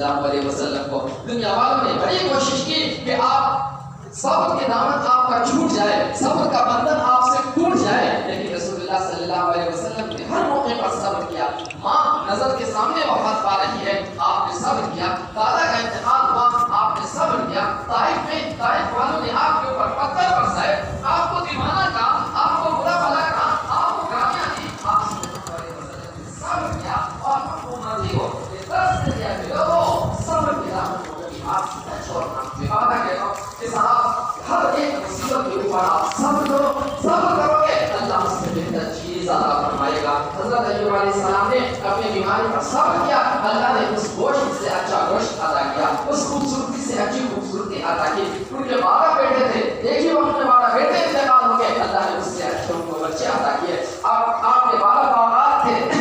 اللہ علیہ وسلم کو دنیا والوں نے بڑی کوشش کی کہ آپ صبر کے دامن آپ کا چھوٹ جائے، صبر کا بندھن آپ سے ٹوٹ جائے، لیکن رسول اللہ صلی اللہ علیہ وسلم نے ہر موقع پر صبر کیا۔ ماں نظر کے سامنے وفات پا رہی ہے، آپ نے صبر کیا۔ دادا کا انتقال ہوا، آپ نے صبر کیا۔ طائف والوں نے آپ کے اوپر پتھر برسائے، آپ کو دیوانہ کہا، آپ کو برا بھلا کہا، آپ کو گالیاں دی، آپ صلی اللہ علیہ وسلم نے صبر کیا اور حکومتی کو یہ درس دیا کہ لوگوں صبر کے دامن کو کبھی آپ سے نہ چھوڑنا۔ میں وعدہ کہتا ہوں کہ صاحب ہر ایک مصیبت کے اوپر آپ صبر کرو گے، اللہ اس سے بہتر چیز عطا فرمائے گا۔ حضرت ایوب علیہ السلام نے اپنی بیماری پر صبر کیا، اللہ نے اس گوشت سے اچھا گوشت عطا کیا، اس خوبصورتی سے اچھی خوبصورتی عطا کی۔ ان کے 12 بیٹے تھے، ایک ہی وقت میں 12 بیٹے انتقال ہو گئے، اللہ نے اس سے اچھے ان کو بچے عطا کیے۔ آپ کے 12 باغات تھے،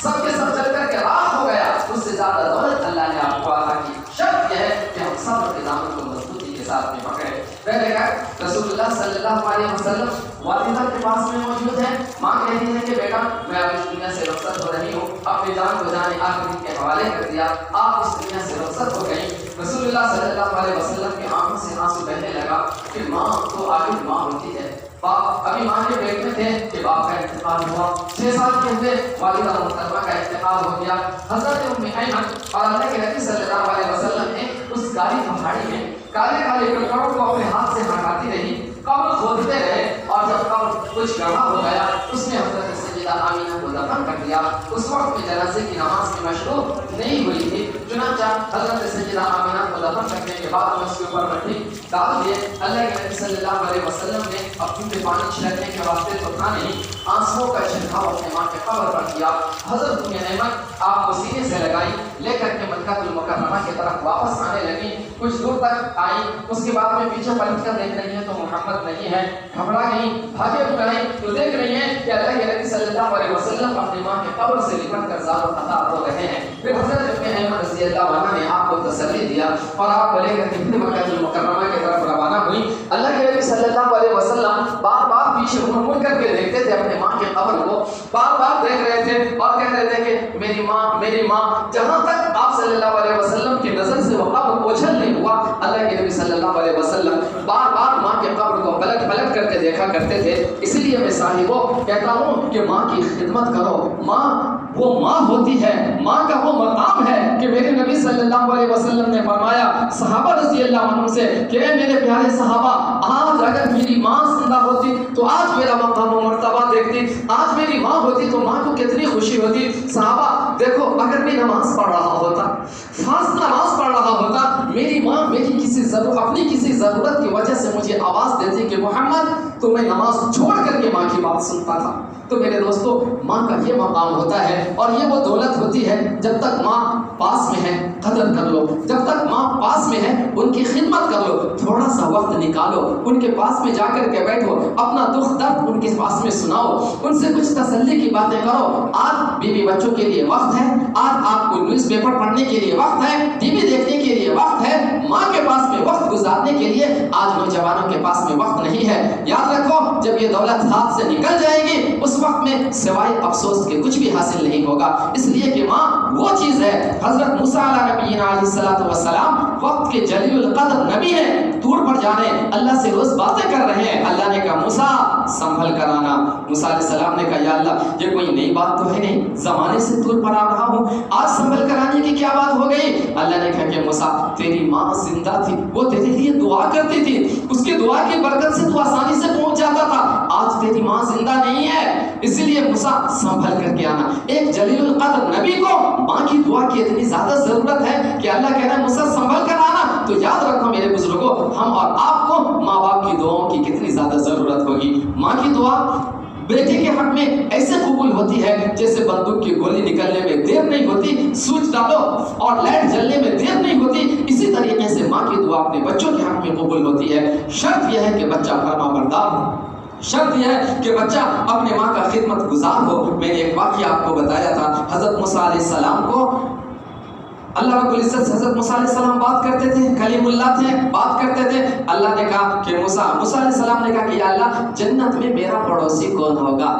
سب کے سب چل کر کے راہ ہو گیا، اس سے زیادہ دولت اللہ نے آپ کو عطا کی۔ شرط یہ ہے کہ ہم صبر کے دامن کو مضبوطی کے ساتھ میں پکڑے۔ رسول اللہ صلی اللہ علیہ وسلم والدہ کے پاس میں موجود ہے، ماں کہتی ہے کہ بیٹا میں اب اس دنیا سے رخصت ہو رہی ہوں، اپنی جان کو جانے آخری کے حوالے کر دیا، آپ اس دنیا سے رخصت ہو گئی۔ رسول اللہ صلی اللہ علیہ وسلم کی آنکھوں سے آنسو بہنے لگا کہ ماں تو آخر ماں ہوتی ہے۔ باپ ابھی ماں کے پیٹ میں تھے کہ باپ کا انتقال ہوا، 6 سال کے ہوئے والدہ محترمہ کا انتقال ہو گیا۔ حضرت ام ایمن اور اللہ کے نبی صلی اللہ علیہ وسلم نے اس کالی پہاڑی میں کالے کالے کنکڑوں کو اپنے ہاتھ سے ہٹاتی رہی، قبر کھودتے رہے، اور جب قبر کچھ گڑھا ہو گیا اس میں حضرت سیدہ آمینہ کو دفن کر دیا۔ اس وقت میں جنازے کی نماز کی مشروع نہیں ہوئی تھی، چنانچہ حضرت سیدہ آمینہ کو دفن کرنے کے بعد اس کے اوپر مٹی ڈال دیے۔ اللہ کے نبی صلی اللہ علیہ وسلم نے اپنے پہ پانی چھڑکنے کے واسطے تو تھا نہیں، آنسوؤں کا چھڑکاؤ اپنے ماں کے قبر پر کیا۔ حضرت ام ایمن آپ کو سینے سے لگائی، لے کر کے مکہ المکرمہ کی طرف واپس آنے لگی، کچھ دور تک آئی، اس کے بعد میں پیچھے پلٹ کر دیکھ رہی ہیں تو محمد نہیں ہے، گھبرا گئی، بھاگے اٹھائی تو دیکھ رہی ہیں کہ اللہ کے نبی صلی اللہ علیہ وسلم اپنی ماں کے قبر سے لپٹ کر زار و قطار ہو رہے ہیں۔ پھر حضرت ام ایمن رضی اللہ عنہ نے آپ کو تسلی دیا اور آپ کو لے کر کے مکہ المکرمہ کی طرف روانہ ہوئی۔ اللہ کے نبی صلی اللہ علیہ وسلم بار بار پیچھے مڑ کر کے دیکھتے تھے اپنے ماں کے قبر کو، بار بار دیکھ رہے تھے اور کہہ رہے تھے کہ میری ماں، جہاں تک آپ صلی اللہ علیہ وسلم کی نظر سے وہ قبر اوجھل نہیں ہوا، اللہ کے نبی صلی اللہ علیہ وسلم بار بار ماں کے قبر کو پلٹ کر کے دیکھا کرتے تھے۔ اس لیے میں صاحبوں کہتا ہوں کہ ماں کی خدمت کرو، ماں وہ ماں ہوتی ہے، ماں کا وہ مقام ہے کہ میرے نبی صلی اللہ علیہ وسلم نے فرمایا صحابہ رضی اللہ عنہ سے کہ اے میرے پیارے صحابہ، آج اگر میری ماں زندہ ہوتی تو آج میرا مقام و مرتبہ دیکھتی، آج میری ماں ہوتی تو ماں کو کتنی خوشی ہوتی۔ صحابہ دیکھو، اگر میں نماز پڑھ رہا ہوتا، فرض نماز پڑھ رہا ہوتا، میری ماں میری اپنی کسی ضرورت کی وجہ سے مجھے آواز دیتی کہ محمد، تو میں نماز چھوڑ کر کے ماں کی بات سنتا تھا۔ تو میرے دوستو، ماں کا یہ مقام ہوتا ہے اور یہ وہ دولت ہوتی ہے، جب تک ماں پاس میں ہے قدر کر لو، جب تک ماں پاس میں ہے ان کی خدمت کر لو، تھوڑا سا وقت نکالو، ان کے پاس میں جا کر کے بیٹھو، اپنا دکھ درد ان کے پاس میں سناؤ، ان سے کچھ تسلی کی باتیں کرو۔ آج بیوی بچوں کے لیے وقت ہے، آج آپ کو نیوز پیپر پڑھنے کے لیے وقت ہے، ٹی وی دیکھنے کے لیے وقت ہے، ماں کے پاس میں وقت گزارنے کے لیے آج نوجوانوں کے پاس میں وقت نہیں ہے۔ یاد رکھو، جب یہ دولت ہاتھ سے نکل جائے گی اس وقت میں سوائے افسوس کے کچھ بھی حاصل نہیں ہوگا، اس لیے کہ ماں وہ چیز ہے۔ حضرت موسیٰ علیہ نبینا علیہ السلام وقت کے جلیل القدر نبی ہیں، دور پر جانے اللہ سے روز باتیں کر رہے ہیں۔ اللہ نے کہا موسیٰ سنبھل کر آنا۔ موسیٰ علیہ السلام نے کہا یا اللہ، یہ کوئی نئی بات تو ہے نہیں، زمانے سے دور پر آ رہا ہوں، آج سنبھل کر آنے کی کیا بات ہو گئی؟ اللہ نے کہا کہ موسیٰ تیری ماں زندہ تھی، وہ تیرے لیے دعا کرتی تھی، اس کی دعا کی برکت سے تو آسانی سے پہنچ جاتا تھا، آج تیری ماں زندہ نہیں ہے، اسی لیے موسیٰ سنبھل کر کے آنا۔ ایک جلیل القدر نبی کو ماں کی دعا کی اتنی زیادہ ضرورت ہے کہ اللہ کہہ رہا ہے موسیٰ سنبھل کر آنا۔ تو یاد رکھو میرے بزرگوں، ہم اور آپ کو ماں باپ کی دعاؤں کی کتنی زیادہ ضرورت ہوگی۔ ماں کی دعا بیٹے کے حق میں ایسے قبول ہوتی ہے جیسے بندوق کی گولی نکلنے میں دیر نہیں ہوتی، سوئچ ڈالو اور لائٹ جلنے میں دیر نہیں ہوتی، اسی طریقے سے ماں کی دعا اپنے بچوں کے حق میں قبول ہوتی ہے۔ شرط یہ ہے کہ بچہ فرما بردار ہو، شرط یہ ہے کہ بچہ اپنے ماں کا خدمت گزار ہو۔ میں نے ایک واقعہ آپ کو بتایا تھا، حضرت موسیٰ علیہ السلام کو اللہ رب العزت حضرت موسیٰ علیہ السلام بات کرتے تھے، کلیم اللہ تھے، بات کرتے تھے۔ اللہ نے کہا کہ موسیٰ علیہ السلام نے کہا کہ یا اللہ، جنت میں میرا پڑوسی کون ہوگا؟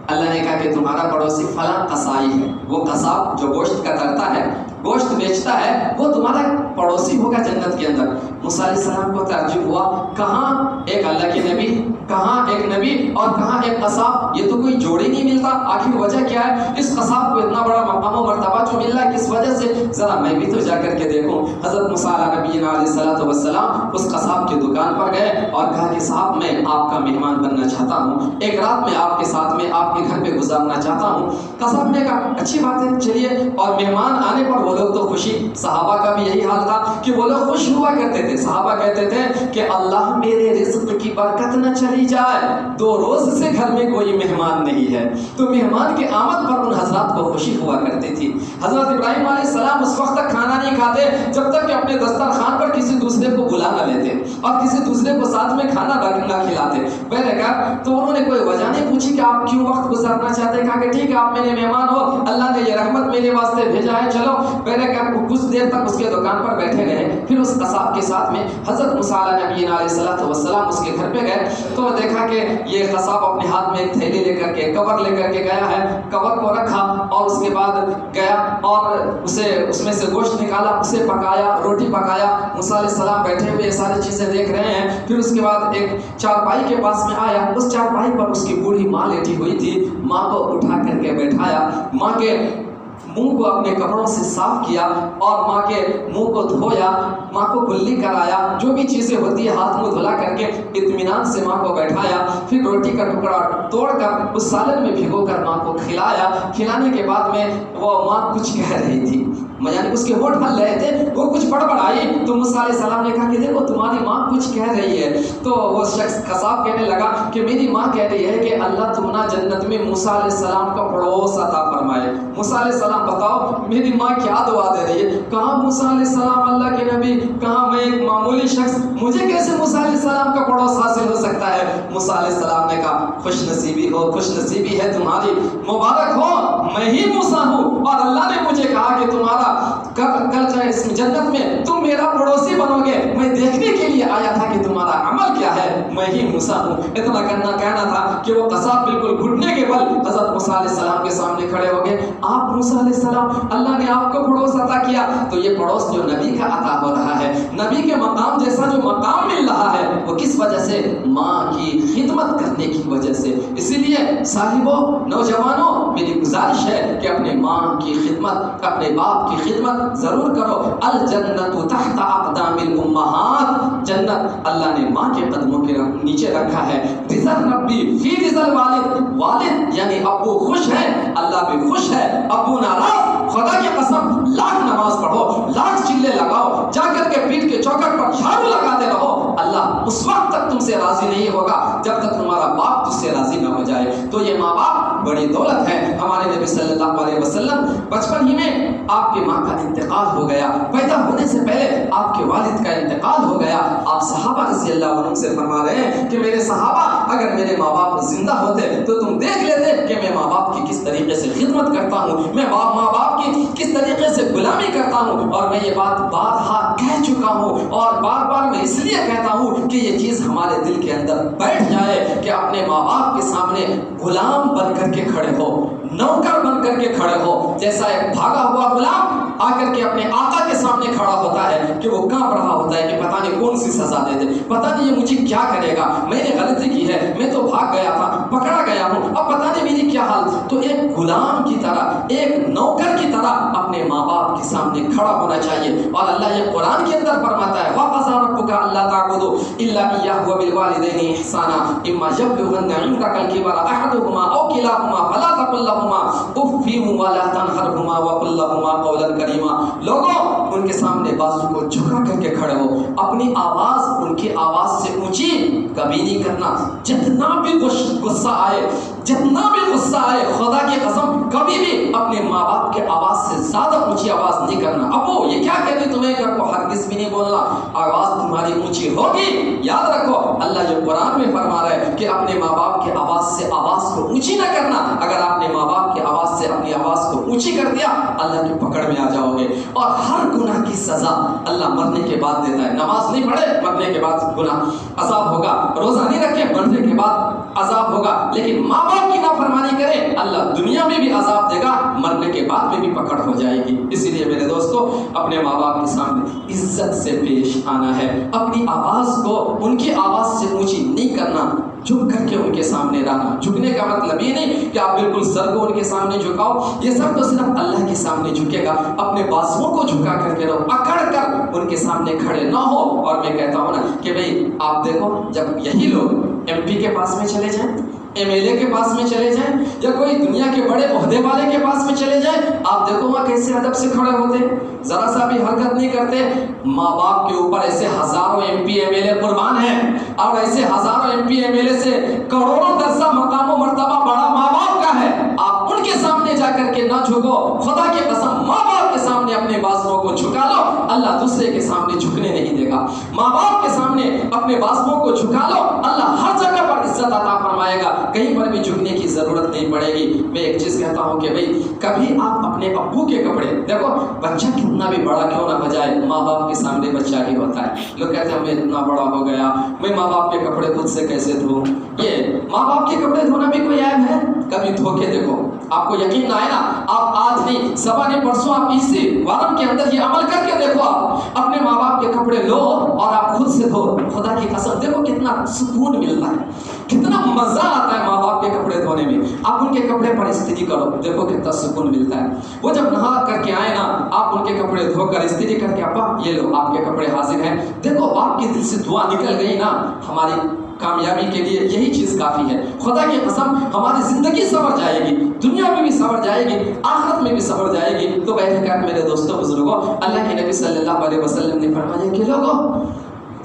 اللہ نے کہا کہ تمہارا پڑوسی فلاں قصائی ہے، وہ قصاب جو گوشت کا کرتا ہے، گوشت بیچتا ہے وہ تمہارا پڑوسی ہوگا جنت کے اندر۔ موسیٰ علیہ السلام کو تعجب ہوا، کہاں ایک اللہ کے نبی، کہاں ایک نبی اور کہاں ایک قصاب، یہ تو کوئی جوڑی نہیں ملتا، آخر وجہ کیا ہے؟ اس قصاب کو اتنا بڑا مقام و مرتبہ جو مل رہا ہے کس وجہ سے؟ ذرا میں بھی تو جا کر کے دیکھوں۔ حضرت موسیٰ نبی علیہ السلام اس قصاب کی دکان پر گئے اور کہا کہ صاحب میں آپ کا مہمان بننا چاہتا ہوں، ایک رات میں آپ کے ساتھ میں آپ کے گھر پہ گزارنا چاہتا ہوں۔ قصاب نے کہا اچھی بات ہے چلیے، اور مہمان آنے پر وہ لوگ تو خوشی، صحابہ کا بھی یہی حال تھا کہ وہ لوگ خوش ہوا کرتے تھے۔ صحابہ کہتے تھے کہ اللہ میرے رزق کی برکت نہ چلی جائے، 2 روز سے گھر میں کوئی مہمان نہیں ہے۔ تو مہمان کی آمد پر ان حضرات کو خوشی ہوا کرتی تھی۔ حضرت ابراہیم علیہ السلام اس وقت تک کھانا نہیں کھاتے جب تک کہ اپنے دسترخوان پر کسی دوسرے کو بلا نہ لیتے اور کسی دوسرے کو ساتھ میں کھانا نہ کھلاتے۔ میں نے کہا تو انہوں نے کوئی وجہ نہیں پوچھی کہ آپ کیوں وقت گزارنا چاہتے ہیں، کہا کہ ٹھیک ہے آپ میرے مہمان ہو، اللہ نے یہ رحمت میرے واسطے بھیجا ہے، چلو۔ میں نے کہا کچھ دیر تک اس کے دکان پر بیٹھے رہے، پھر اس قصاب کے ساتھ میں حضرت موسیٰ نبی علیہ السلام اس کے گھر پہ گئے تو دیکھا کہ یہ قصاب اپنے ہاتھ میں ایک تھیلی لے کر کے کور لے کر کے گیا ہے، کور کو رکھا اور اس کے بعد گیا اور اس میں سے گوشت نکالا، اسے پکایا، روٹی پکایا۔ موسیٰ علیہ السلام بیٹھے ہوئے یہ ساری چیزیں دیکھ رہے ہیں۔ پھر اس کے بعد ایک چارپائی کے پاس میں آیا، اس چارپائی پر اس کی بوڑھی ماں لیٹی ہوئی تھی، ماں کو اٹھا کر کے بیٹھایا، ماں کے منہ کو اپنے کپڑوں سے صاف کیا اور ماں کے منہ کو دھویا، ماں کو کلی کرایا، جو بھی چیزیں ہوتی ہے ہاتھ منہ دھلا کر کے اطمینان سے ماں کو بیٹھایا۔ پھر روٹی کا ٹکڑا توڑ کر اس سالن میں بھگو کر ماں کو کھلایا۔ کھلانے کے بعد میں وہ ماں کچھ کہہ رہی تھی، یعنی اس کے ہونٹ ہل رہے تھے، وہ کچھ بڑبڑائی تو موسیٰ علیہ السلام نے کہا کہ دیکھو تمہاری ماں کچھ کہہ رہی ہے۔ تو وہ شخص قصاب کہنے لگا کہ میری ماں کہہ رہی ہے کہ اللہ تمہارا جنت میں موسیٰ علیہ السلام کا پڑوس عطا فرمائے۔ موسیٰ علیہ السلام بتاؤ میری ماں کیا دعا دے رہی ہے؟ کہاں موسیٰ علیہ السلام اللہ کے نبی، کہاں میں ایک معمولی شخص، مجھے کیسے موسیٰ علیہ السلام کا پڑوس حاصل ہو سکتا ہے؟ موسیٰ علیہ السلام نے کہا خوش نصیبی ہو، خوش نصیبی ہے تمہاری، مبارک ہو، میں ہی موسیٰ ہوں اور اللہ نے مجھے کہا کہ تمہارا کل چاہے اس جنت میں تم میرا پڑوسی بنو گے، میں دیکھنے کے لیے آیا تھا کہ تمہارا عمل کیا ہے، میں ہی موسیٰ ہوں۔ اتنا کہنا تھا کہ وہ قصاب بالکل گھٹنے کے بل حضرت موسیٰ علیہ السلام کے سامنے کھڑے ہو گئے۔ آپ موسیٰ علیہ السلام، اللہ نے آپ کو پڑوس عطا کیا، تو یہ پڑوس جو نبی کا عطا ہو رہا ہے، نبی کے مقام جیسا جو مقام مل رہا ہے، وہ کس وجہ سے؟ ماں کی خدمت کرنے کی وجہ سے۔ اسی لیے صاحبوں، نوجوانوں، میری گزارش ہے کہ اپنے ماں کی خدمت، اپنے باپ کی خدمت ضرور کرو۔ الجنت تحت اقدام الامہات، جنت اللہ نے ماں کے قدموں کے نیچے رکھا ہے۔ رضا ربی فی رضا الوالد، والد یعنی ابو خوش ہے، اللہ بھی خوش ہے۔ ابو ناراض، خدا کی قسم لاکھ نماز پڑھو، لاکھ چلے لگاؤ، جا کر کے پیٹ کے چوکٹ پر جھاڑو لگاتے رہو، اللہ اس وقت تک تم سے راضی نہیں ہوگا جب تک تمہارا باپ تجھ سے راضی نہ ہو جائے۔ تو یہ ماں باپ بڑی دولت ہے۔ ہمارے نبی صلی اللہ علیہ وسلم بچپن ہی میں آپ کی ماں کا انتقال ہو گیا، پیدا ہونے سے پہلے آپ کے والد کا انتقال ہو گیا۔ آپ صحابہ رضی اللہ عنہ سے فرما رہے ہیں کہ میرے صحابہ اگر میرے ماں باپ زندہ ہوتے تو تم دیکھ لیتے کہ میں ماں باپ کی کس طریقے سے خدمت کرتا ہوں، میں ماں باپ کی کس طریقے سے غلامی کرتا ہوں، اور میں یہ بات بارہا کہہ چکا ہوں اور بار بار میں اس لیے کہتا ہوں کہ یہ چیز ہمارے دل کے اندر بیٹھ جائے کہ اپنے ماں باپ کے سامنے غلام بن کر کے کھڑے ہو، نوکر بن کر کے کھڑے ہو۔ جیسا ایک بھاگا ہوا غلام آ کر کے اپنے آقا کے سامنے کھڑا ہوتا ہے کہ وہ کانپ رہا ہوتا ہے کہ پتہ نہیں کون سی سزا دے دے، پتہ نہیں یہ مجھے کیا کرے گا، میں نے غلطی کی ہے، میں تو بھاگ گیا تھا، پکڑا گیا ہوں، اب پتہ نہیں میری کیا حال۔ تو ایک غلام کی طرح، ایک نوکر کی طرح اپنے ماں باپ کے سامنے کھڑا ہونا چاہیے۔ اور اللہ یہ قرآن کے اندر فرماتا ہے وَقَضَىٰ رَبُّكَ أَلَّا تَعْبُدُوا إِلَّا إِيَّاهُ وَبِالْوَالِدَيْنِ إِحْسَانًا إِمَّا يَبْلُغَنَّ عِندَكَ الْكِبَرَ أَحَدُهُمَا أَوْ كِلَاهُمَا فَلَا تَقُل لَّهُمَا أُفٍّ وَلَا تَنْهَرْهُمَا وَقُل لَّهُمَا قَوْلًا كَرِيمًا۔ لوگوں ان کے سامنے بازو کو جھکا کر کے کھڑے ہو، اپنی آواز ان کی آواز سے اونچی کبھی نہیں کرنا۔ جتنا بھی غصہ آئے، جتنا بھی غصہ آئے، خدا کی قسم کبھی بھی اپنے ماں باپ کے آواز سے زیادہ اونچی آواز نہیں کرنا۔ ابو یہ کیا کہتے تمہیں گھر کو ہرگز بھی نہیں بولنا، آواز تمہاری اونچی ہوگی، یاد رکھو اللہ یہ قرآن میں فرما رہا ہے کہ اپنے ماں باپ کے آواز سے آواز کو اونچی نہ کرنا۔ اگر آپ نے ماں باپ کی آواز سے اپنی آواز کو اونچی کر دیا اللہ کی پکڑ میں آ جاؤ گے۔ اور ہر گناہ کی سزا اللہ مرنے کے بعد دیتا ہے۔ نماز نہیں پڑھے مرنے کے بعد گناہ عذاب ہوگا، روزہ نہیں رکھے مرنے کے بعد عذاب ہوگا، لیکن ماں باپ کی نافرمانی کرے اللہ دنیا میں بھی عذاب دے گا، مرنے کے بعد میں بھی پکڑ ہو جائے گی۔ اسی لیے میرے دوستو اپنے ماں باپ کے سامنے عزت سے پیش آنا ہے، اپنی آواز کو ان کی آواز سے اونچی نہیں کرنا، جھک کر کے ان کے سامنے رہنا۔ جھکنے کا مطلب یہ نہیں کہ آپ بالکل سر کو ان کے سامنے جھکاؤ، یہ سر تو صرف اللہ کے سامنے جھکے گا، اپنے بازوؤں کو جھکا کر کے رہو، اکڑ کر ان کے سامنے کھڑے نہ ہو۔ اور میں کہتا ہوں نا کہ بھئی آپ دیکھو جب یہی لوگ ایم پی کے پاس میں چلے جائیں، ایم ایل اے کے پاس میں چلے جائیں، یا کوئی دنیا کے بڑے عہدے والے کے پاس میں چلے جائیں، آپ دیکھو وہاں کیسے ادب سے کھڑے ہوتے، ذرا سا بھی حرکت نہیں کرتے۔ ماں باپ کے اوپر ایسے ہزاروں M P M L A قربان ہیں، اور ایسے ہزاروں M P M L A سے کروڑوں درجہ مقام و مرتبہ بڑا ماں باپ کا ہے، آپ ان کے سامنے جا کر کے نہ جھکو۔ خدا کی قسم ماں باپ کے سامنے اپنے بازوؤں کو جھکا لو، اللہ دوسرے کے سامنے جھکنے نہیں دے گا۔ ماں باپ کے سامنے اپنے بازوؤں کو جھکا لو، اللہ ہر جگہ پر عزت عطا فرمائے گا، کہیں پر بھی جھکنے کی ضرورت نہیں پڑے گی۔ میں ایک چیز کہتا ہوں کہ بھئی کبھی آپ اپنے ابو کے کپڑے دیکھو، بچہ کتنا بھی بڑا کیوں نہ ہو جائے ماں باپ کے سامنے بچہ ہی ہوتا ہے۔ لوگ کہتے ہیں میں اتنا بڑا ہو گیا، میں ماں باپ کے کپڑے خود سے کیسے دھوں؟ یہ ماں باپ کے کپڑے دھونا بھی کوئی عیب ہے؟ کبھی دھو کے دیکھو، آپ کو یقین نہ آئے نا، آپ آج نہیں صبح نہیں پرسوں آپ اسی وارم کے اندر یہ عمل کر کے دیکھو، آپ اپنے ماں باپ کے کپڑے لو اور آپ خود سے دھو، خدا کی قسم دیکھو کتنا سکون ملتا ہے، کتنا مزہ آتا ہے ماں باپ کے کپڑے دھونے میں۔ آپ ان کے کپڑے پر استری کرو، دیکھو کتنا سکون ملتا ہے۔ وہ جب نہا کر کے آئے نا، آپ ان کے کپڑے دھو کر استری کر کے ابا یہ لو آپ کے کپڑے حاضر ہیں، دیکھو آپ کے دل سے دعا نکل گئی نا، ہماری کامیابی کے لیے یہی چیز کافی ہے۔ خدا کی قسم ہماری زندگی سنور جائے گی، دنیا میں بھی سنور جائے گی، آخرت میں بھی سنور جائے گی۔ تو بہرکیف میرے دوستوں بزرگوں، اللہ کے نبی صلی اللہ علیہ وسلم نے فرمایا کہ لوگوں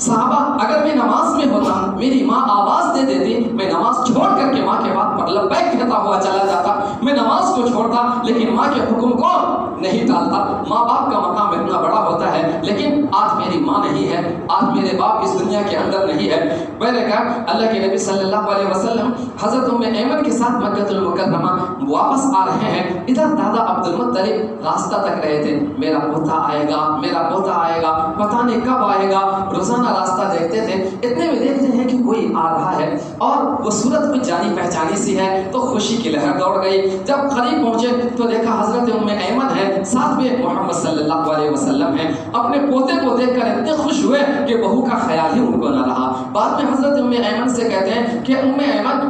صحابہ اگر میں نماز میں ہوتا میری ماں آواز دے دیتی، میں نماز چھوڑ کر کے ماں کے بات پر لبیک کہتا ہوا چلا جاتا، میں نماز کو چھوڑتا لیکن ماں کے حکم کو نہیں ٹالتا۔ ماں باپ کا مقام اتنا بڑا ہوتا ہے، لیکن آج میری ماں نہیں ہے، آج میرے باپ اس دنیا کے اندر نہیں ہے۔ بہرکیف اللہ کے نبی صلی اللہ علیہ وسلم حضرت ام ایمن کے ساتھ مکہ المکرمہ واپس آ رہے ہیں، ادھر دادا عبد المطلب راستہ تک رہے تھے، میرا پوتا آئے گا، میرا پوتا آئے گا، پتہ نہیں کب آئے گا، روزانہ راستہ دیکھتے تھے۔ اتنے میں دیکھتے ہیں کہ کوئی آ رہا ہے اور وہ صورت کچھ جانی پہچانی سی ہے، تو خوشی کی لہر دوڑ گئی۔ جب قریب پہنچے تو دیکھا حضرت ام ایمن ہے، ساتھ میں محمد صلی اللہ علیہ وسلم ہے۔ اپنے پوتے کو دیکھ کر اتنے خوش ہوئے کہ بہو کا خیال ہی ان کو نہ رہا۔ بعد میں حضرت ام ایمن سے کہتے ہیں کہ ام ایمن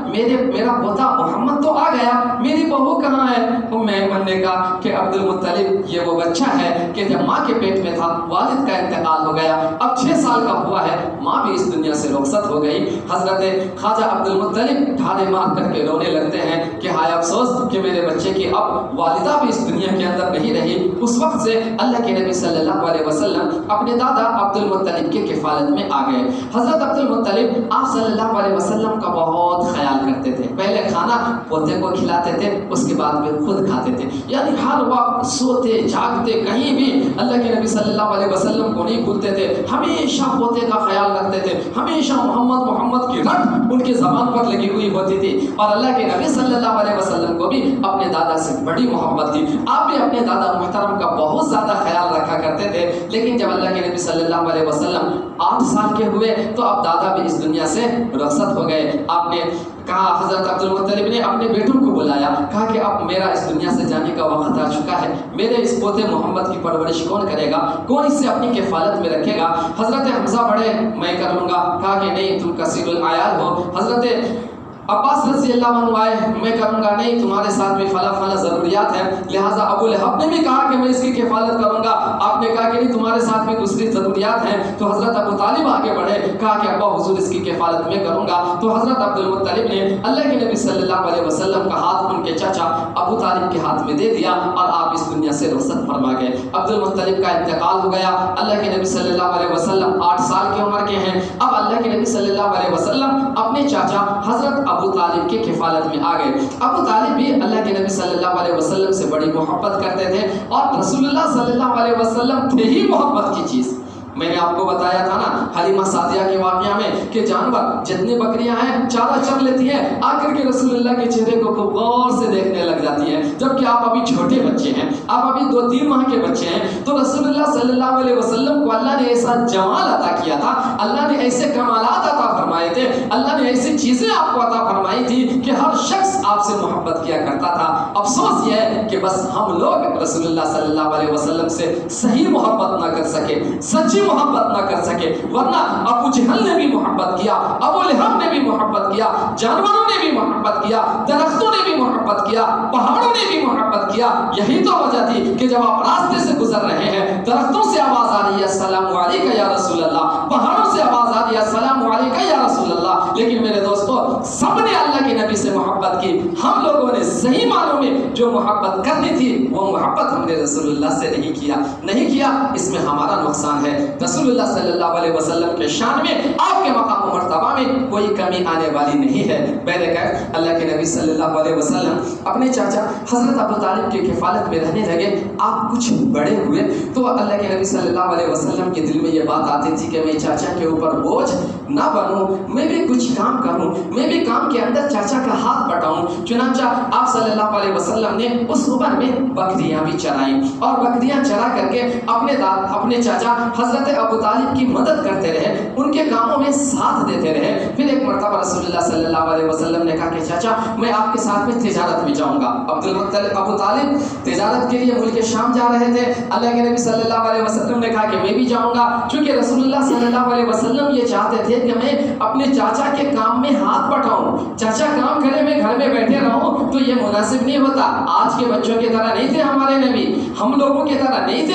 میرا پوتا محمد تو آ گیا، میری بہو کہاں ہے؟ ام ایمن نے کہا کہ عبد المطلب یہ وہ بچہ ہے کہ جب ماں کے پیٹ میں تھا والد کا انتقال ہو گیا، اب 6 سال کا ہوا ہے، ماں بھی اس دنیا سے رخصت ہو گئی۔ حضرت خواجہ عبد المطلب ڈھارے مار کر کے رونے لگتے ہیں کہ ہائے افسوس کہ میرے بچے کی اب والدہ بھی اس دنیا کے اندر نہیں رہی۔ اس وقت سے اللہ کے نبی صلی اللہ علیہ وسلم اپنے دادا عبد المطلب کے کفالت میں آ گئے۔ حضرت عبد المطلب آپ صلی اللہ علیہ وسلم کا بہت خیال کرتے تھے، پہلے کھانا پوتے کو کھلاتے تھے، اس کے بعد پھر خود کھاتے تھے، یعنی ہر وقت سوتے جاگتے کہیں بھی اللہ کے نبی صلی اللہ علیہ وسلم کو نہیں بھولتے تھے، ہمیشہ پوتے کا خیال رکھتے تھے، ہمیشہ محمد کی رٹ ان کی زبان پر لگی ہوئی ہوتی تھی۔ اور اللہ کے نبی صلی اللہ علیہ وسلم کو بھی اپنے دادا سے بڑی محبت تھی، آپ بھی اپنے دادا محترم کا بہت زیادہ خیال رکھا کرتے تھے۔ لیکن جب اللہ کے نبی صلی اللہ علیہ وسلم 8 سال کے ہوئے تو اب دادا بھی اس دنیا سے رخصت ہو گئے۔ آپ نے کہا، حضرت عبد المطلب نے اپنے بیٹوں کو بلایا، کہا کہ اب میرا اس دنیا سے جانے کا وقت آ چکا ہے، میرے اس پوتے محمد کی پرورش کون کرے گا، کون اسے اپنی کفالت میں رکھے گا؟ حضرت حمزہ بڑے میں کر لوں گا، کہا کہ نہیں تم کثیر العیال ہو۔ حضرت عباس رضی اللہ عنہ آئے، میں کروں گا نہیں تمہارے ساتھ بھی فلاں ضروریات ہیں، لہٰذا ابو لہب نے بھی کہا کہ میں اس کی کفالت کروں گا، آپ نے کہا کہ نہیں تمہارے ساتھ بھی دوسری ضروریات ہیں، تو حضرت ابو طالب آگے بڑھے، کہا کہ ابا حضور اس کی کفالت میں کروں گا۔ تو حضرت عبد المطلب نے اللہ کے نبی صلی اللہ علیہ وسلم کا ہاتھ ان کے چچا ابو طالب کے ہاتھ میں دے دیا اور آپ اس دنیا سے رخصت فرما گئے۔ عبد المطلب کا انتقال ہو گیا، اللہ کے نبی صلی اللہ علیہ وسلم 8 سال کی عمر کے ہیں۔ اب اللہ کے نبی صلی اللہ علیہ وسلم اپنے چاچا حضرت ابو طالب کی کفالت میں آ گئے۔ ابو طالب بھی اللہ کے نبی صلی اللہ علیہ وسلم سے بڑی محبت کرتے تھے، اور رسول اللہ صلی اللہ علیہ وسلم تھے ہی محبت کی چیز۔ میں نے آپ کو بتایا تھا نا حلیمہ سعدیہ کے واقعہ میں کہ جانور جتنے بکریاں ہیں چارہ چر لیتی ہیں، آ کر کے رسول اللہ کے چہرے کو خوب غور سے دیکھنے لگ جاتی ہیں، جبکہ آپ ابھی چھوٹے بچے ہیں، آپ ابھی 2-3 ماہ کے بچے ہیں۔ تو رسول اللہ صلی اللہ علیہ وسلم کو اللہ نے ایسا جمال عطا کیا تھا، اللہ نے ایسے کمالات عطا فرمائے تھے، اللہ نے ایسی چیزیں آپ کو عطا فرمائی تھی کہ ہر شخص آپ سے محبت کیا کرتا تھا۔ افسوس یہ ہے کہ بس ہم لوگ رسول اللہ صلی اللہ علیہ وسلم سے صحیح محبت نہ کر سکے، سچی محبت نہ کر سکے، ورنہ ابو جہل نے بھی محبت کیا، ابو لہب نے بھی محبت کیا، جانوروں نے بھی محبت کیا، درختوں نے بھی محبت کیا، پہاڑوں نے بھی محبت کیا۔ یہی تو وجہ تھی کہ جب آپ راستے سے گزر رہے ہیں، درختوں سے آواز آ رہی ہے السلام علیکم یا رسول اللہ، پہاڑوں سے آواز آ رہی ہے السلام علیکم یا رسول اللہ۔ لیکن میرے دوستو، سب نے اللہ کے نبی سے محبت کی، ہم لوگوں نے صحیح معنوں میں جو محبت کرنی تھی وہ محبت ہم نے رسول اللہ سے نہیں کیا، اس میں ہمارا نقصان ہے۔ رسول اللہ صلی اللہ علیہ وسلم کے شان میں، آپ کے مقام و مرتبہ میں کوئی کمی آنے والی نہیں ہے۔ بہرکیف اللہ کے نبی صلی اللہ علیہ وسلم اپنے چاچا حضرت ابو طالب کی کفالت میں رہنے لگے۔ آپ کچھ بڑے ہوئے تو اللہ کے نبی صلی اللہ علیہ وسلم کے دل میں یہ بات آتی تھی کہ میں چاچا کے اوپر بوجھ نہ بنوں، میں بھی کچھ کام کروں، میں بھی کام کے اندر چاچا کا ہاتھ بٹاؤں۔ چنانچہ آپ صلی اللہ علیہ وسلم نے اس عمر میں بکریاں بھی چرائیں، اور بکریاں چرا کر کے اپنے چاچا حضرت ابو طالب کی مدد کرتے رہے، ان کے کاموں میں ساتھ دیتے رہے۔ پھر ایک مرتبہ رسول اللہ صلی اللہ علیہ وسلم نے کہا کہ چاچا میں آپ کے ساتھ میں تجارت میں جاؤں گا۔ ابو طالب تجارت کے لیے ملک شام جا رہے تھے، اللہ کے نبی صلی اللہ علیہ وسلم نے کہا کہ میں بھی جاؤں گا، چونکہ رسول اللہ صلی اللہ علیہ وسلم یہ چاہتے تھے کہ میں اپنے چاچا کے کام میں ہاتھ بٹاؤں، چاچا کام کرے میں گھر میں بیٹھے رہوں تو یہ مناسب نہیں ہوتا۔ آج کے بچوں کی طرح نہیں تھے ہمارے نبی، ہم لوگوں کی طرح نہیں تھے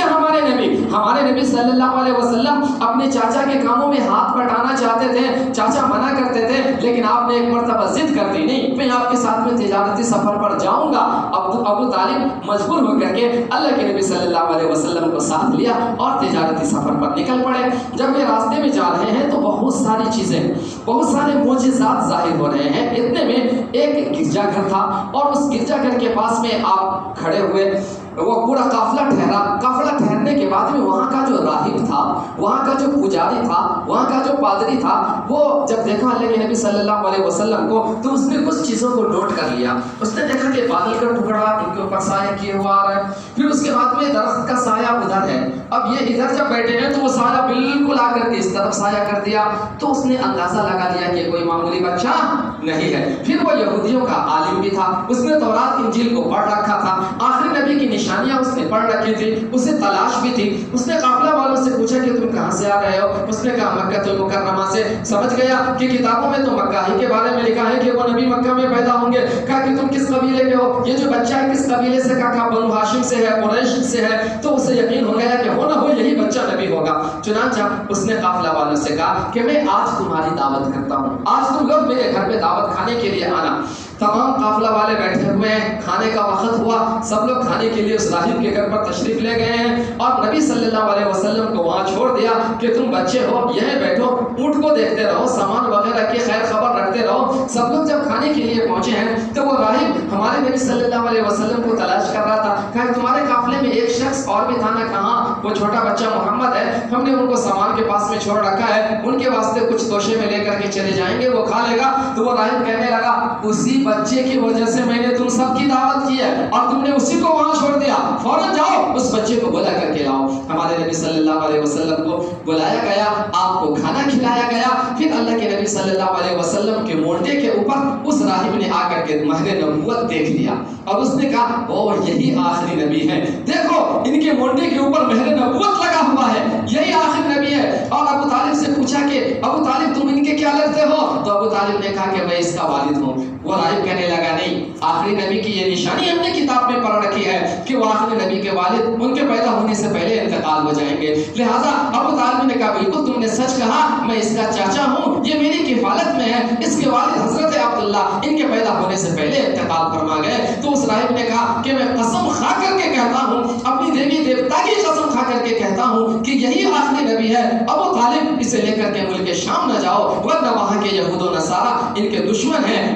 ہمارے نبی صلی اللہ علیہ وسلم اپنے چاچا کے کاموں میں ہاتھ بٹانا چاہتے تھے، چاچا منع کرتے تھے، لیکن آپ نے ایک مرتبہ ضد کر دی، نہیں میں آپ کے ساتھ میں تجارتی سفر پر جاؤں گا۔ ابو طالب مجبور ہو کر کے اللہ کے نبی صلی اللہ علیہ وسلم کو ساتھ لیا اور تجارتی سفر پر نکل پڑے۔ جب یہ راستے میں جا رہے ہیں تو بہت ساری چیزیں، بہت سارے معجزات ظاہر ہو رہے ہیں۔ اتنے میں ایک گرجا گھر تھا اور اس گرجا گھر کے پاس میں آپ کھڑے ہوئے، وہ پورا قافلہ ٹھہرا۔ قافلہ ٹھہرنے کے بعد میں وہاں کا جو راہب تھا، وہاں کا جو پجاری تھا، وہاں کا جو پادری تھا، وہ جب دیکھا اللہ کے نبی صلی اللہ علیہ وسلم کو تو اس نے کچھ چیزوں کو نوٹ کر لیا۔ اس نے دیکھا کہ بادل کا ٹکڑا ان کے اوپر سایہ کیے ہوا آ رہا ہے، پھر اس کے بعد میں درخت کا سایہ ادھر ہے، اب یہ ادھر جب بیٹھے ہیں تو وہ سایہ بالکل آ کر کے اس طرف سایہ کر دیا۔ تو اس نے اندازہ لگا لیا کہ کوئی معمولی بچہ نہیں ہے۔ پھر وہ یہودیوں کا عالم بھی تھا، اس نے تورات انجیل کو پڑھ رکھا تھا، آخری نبی کی نشانیاں اس نے پڑھ رکھی تھی، اسے تلاش بھی تھی۔ اس نے قافلہ والوں سے پوچھا کہ تم کہاں سے آ رہے ہو؟ اس نے کہا مکہ المکرمہ سے۔ سمجھ گیا کہ کتابوں میں تو مکہ ہی کے بارے میں لکھا ہے کہ وہ نبی مکہ میں پیدا ہوں گے۔ کہا کہ تم کس قبیلے کے ہو؟ یہ جو بچہ ہے کس قبیلے سے؟ کہا بنو ہاشم سے ہے، قریش سے ہے۔ تو اسے یقین ہو گیا کہ ہو نہ ہو یہی بچہ نبی ہوگا۔ چنانچہ اس نے قافلہ والوں سے کہا کہ میں آج تمہاری دعوت کرتا ہوں، آج تم لوگ میرے گھر پہ دعوت کھانے کے لیے آنا۔ تمام قافلہ والے بیٹھے ہوئے ہیں، کھانے کا وقت ہوا، سب لوگ کھانے کے لیے اس راہب کے گھر پر تشریف لے گئے ہیں، اور نبی صلی اللہ علیہ وسلم کو وہاں چھوڑ دیا کہ تم بچے ہو یہیں بیٹھو، اونٹ کو دیکھتے رہو، سامان وغیرہ کی خیر خبر رکھتے رہو۔ سب لوگ جب کھانے کے لیے پہنچے ہیں تو وہ راہب ہمارے نبی صلی اللہ علیہ وسلم کو تلاش کر رہا تھا۔ کہا تمہارے قافلے میں ایک شخص اور بھی تھا نا، کہاں؟ وہ چھوٹا بچہ محمد ہے، ہم نے ان کو سامان کے پاس میں چھوڑ رکھا ہے، ان کے واسطے کچھ توشے میں لے کر کے چلے جائیں گے، وہ کھا لے گا۔ تو وہ راہب کہنے لگا اسی بچے کی وجہ سے میں نے تم سب کی دعوت کی ہے اور تم نے اسی کو وہاں چھوڑ دیا، فوراً جاؤ اس بچے کو بلا کر کے لاؤ۔ ہمارے نبی صلی اللہ علیہ وسلم کو بلایا گیا، آپ کو کھانا کھلایا گیا۔ پھر اللہ کے نبی صلی اللہ علیہ وسلم کے مونڈے کے اوپر اس راہب نے آ کر کے مہر نبوت دیکھ لیا اور اس نے کہا او یہی آخری نبی ہے، دیکھو ان کے مونڈے کے اوپر مہر نبوت لگا ہوا ہے، یہی آخری نبی ہے۔ اور ابو طالب سے پوچھا کہ ابو طالب تم ان کے کیا لگتے ہو؟ تو ابو طالب نے کہا کہ میں اس کا والد ہوں۔ وہ راہب کہنے لگا نہیں، آخری نبی کی یہ نشانی ہم نے کتاب میں پڑھ رکھی ہے کہ وہ آخری نبی کے والد ان کے پیدا ہونے سے پہلے انتقال ہو جائیں گے، لہٰذا ابو طالب نے کہا بالکل تم نے سچ کہا، میں اس کا چاچا ہوں، یہ میری کفالت میں ہے، اس کے والد حضرت عبداللہ ان کے پیدا ہونے سے پہلے انتقال فرما گئے۔ تو اس راہب نے کہا کہ میں قسم کھا کر کے کہتا ہوں، اپنی دیوی دیوتا کی قسم کھا کر کے کہتا ہوں کہ یہی آخری نبی ہے، ابو طالب اسے لے کر کے ملک شام نہ جاؤ، ورنہ وہاں کے یہود و نصارہ ان کے دشمن ہیں،